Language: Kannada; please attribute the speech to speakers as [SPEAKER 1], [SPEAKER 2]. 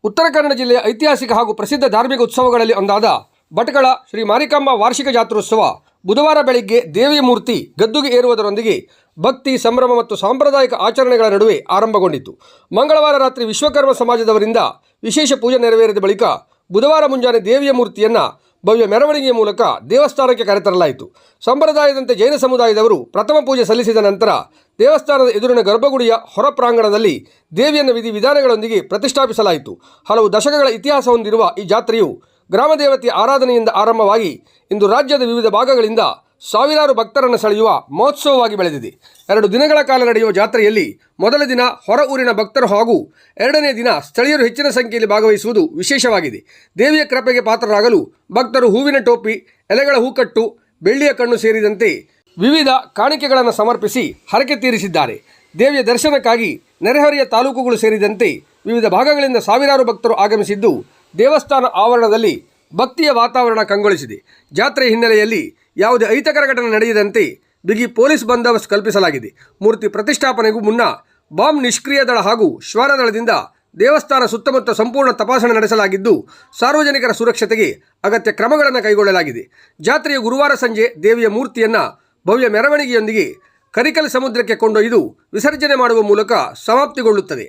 [SPEAKER 1] ಉತ್ತರ ಕನ್ನಡ ಜಿಲ್ಲೆಯ ಐತಿಹಾಸಿಕ ಹಾಗೂ ಪ್ರಸಿದ್ಧ ಧಾರ್ಮಿಕ ಉತ್ಸವಗಳಲ್ಲಿ ಒಂದಾದ ಭಟ್ಕಳ ಶ್ರೀ ಮಾರಿಕಾಂಬಾ ವಾರ್ಷಿಕ ಜಾತ್ರೋತ್ಸವ ಬುಧವಾರ ಬೆಳಗ್ಗೆ ದೇವಿಯ ಮೂರ್ತಿ ಗದ್ದುಗೆ ಏರುವುದರೊಂದಿಗೆ ಭಕ್ತಿ ಸಂಭ್ರಮ ಮತ್ತು ಸಾಂಪ್ರದಾಯಿಕ ಆಚರಣೆಗಳ ನಡುವೆ ಆರಂಭಗೊಂಡಿತು. ಮಂಗಳವಾರ ರಾತ್ರಿ ವಿಶ್ವಕರ್ಮ ಸಮಾಜದವರಿಂದ ವಿಶೇಷ ಪೂಜೆ ನೆರವೇರಿದ ಬಳಿಕ ಬುಧವಾರ ಮುಂಜಾನೆ ದೇವಿಯ ಮೂರ್ತಿಯನ್ನು ಭವ್ಯ ಮೆರವಣಿಗೆಯ ಮೂಲಕ ದೇವಸ್ಥಾನಕ್ಕೆ ಕರೆತರಲಾಯಿತು. ಸಂಪ್ರದಾಯದಂತೆ ಜೈನ ಸಮುದಾಯದವರು ಪ್ರಥಮ ಪೂಜೆ ಸಲ್ಲಿಸಿದ ನಂತರ ದೇವಸ್ಥಾನದ ಎದುರಿನ ಗರ್ಭಗುಡಿಯ ಹೊರ ಪ್ರಾಂಗಣದಲ್ಲಿ ದೇವಿಯನ್ನು ವಿಧಿವಿಧಾನಗಳೊಂದಿಗೆ ಪ್ರತಿಷ್ಠಾಪಿಸಲಾಯಿತು. ಹಲವು ದಶಕಗಳ ಇತಿಹಾಸ ಹೊಂದಿರುವ ಈ ಜಾತ್ರೆಯು ಗ್ರಾಮ ದೇವತೆಯ ಆರಾಧನೆಯಿಂದ ಆರಂಭವಾಗಿ ಇಂದು ರಾಜ್ಯದ ವಿವಿಧ ಭಾಗಗಳಿಂದ ಸಾವಿರಾರು ಭಕ್ತರನ್ನು ಸೆಳೆಯುವ ಮಹೋತ್ಸವವಾಗಿ ಬೆಳೆದಿದೆ. 2 ದಿನಗಳ ಕಾಲ ನಡೆಯುವ ಜಾತ್ರೆಯಲ್ಲಿ ಮೊದಲ ದಿನ ಹೊರ ಊರಿನ ಭಕ್ತರು ಹಾಗೂ ಎರಡನೇ ದಿನ ಸ್ಥಳೀಯರು ಹೆಚ್ಚಿನ ಸಂಖ್ಯೆಯಲ್ಲಿ ಭಾಗವಹಿಸುವುದು ವಿಶೇಷವಾಗಿದೆ. ದೇವಿಯ ಕೃಪೆಗೆ ಪಾತ್ರರಾಗಲು ಭಕ್ತರು ಹೂವಿನ ಟೋಪಿ, ಎಲೆಗಳ ಹೂಕಟ್ಟು, ಬೆಳ್ಳಿಯ ಕಣ್ಣು ಸೇರಿದಂತೆ ವಿವಿಧ ಕಾಣಿಕೆಗಳನ್ನು ಸಮರ್ಪಿಸಿ ಹರಕೆ ತೀರಿಸಿದ್ದಾರೆ. ದೇವಿಯ ದರ್ಶನಕ್ಕಾಗಿ ನೆರೆಹೊರೆಯ ತಾಲೂಕುಗಳು ಸೇರಿದಂತೆ ವಿವಿಧ ಭಾಗಗಳಿಂದ ಸಾವಿರಾರು ಭಕ್ತರು ಆಗಮಿಸಿದ್ದು ದೇವಸ್ಥಾನ ಆವರಣದಲ್ಲಿ ಭಕ್ತಿಯ ವಾತಾವರಣ ಕಂಗೊಳಿಸಿದೆ. ಜಾತ್ರೆ ಹಿನ್ನೆಲೆಯಲ್ಲಿ ಯಾವುದೇ ಅಹಿತಕರ ಘಟನೆ ನಡೆಯದಂತೆ ಬಿಗಿ ಪೊಲೀಸ್ ಬಂದೋಬಸ್ತ್ ಕಲ್ಪಿಸಲಾಗಿದೆ. ಮೂರ್ತಿ ಪ್ರತಿಷ್ಠಾಪನೆಗೂ ಮುನ್ನ ಬಾಂಬ್ ನಿಷ್ಕ್ರಿಯ ದಳ ಹಾಗೂ ಶ್ವಾನ ದಳದಿಂದ ದೇವಸ್ಥಾನ ಸುತ್ತಮುತ್ತ ಸಂಪೂರ್ಣ ತಪಾಸಣೆ ನಡೆಸಲಾಗಿದ್ದು ಸಾರ್ವಜನಿಕರ ಸುರಕ್ಷತೆಗೆ ಅಗತ್ಯ ಕ್ರಮಗಳನ್ನು ಕೈಗೊಳ್ಳಲಾಗಿದೆ. ಜಾತ್ರೆಯ ಗುರುವಾರ ಸಂಜೆ ದೇವಿಯ ಮೂರ್ತಿಯನ್ನು ಭವ್ಯ ಮೆರವಣಿಗೆಯೊಂದಿಗೆ ಕರಿಕಲ್ ಸಮುದ್ರಕ್ಕೆ ಕೊಂಡೊಯ್ದು ವಿಸರ್ಜನೆ ಮಾಡುವ ಮೂಲಕ ಸಮಾಪ್ತಿಗೊಳ್ಳುತ್ತದೆ.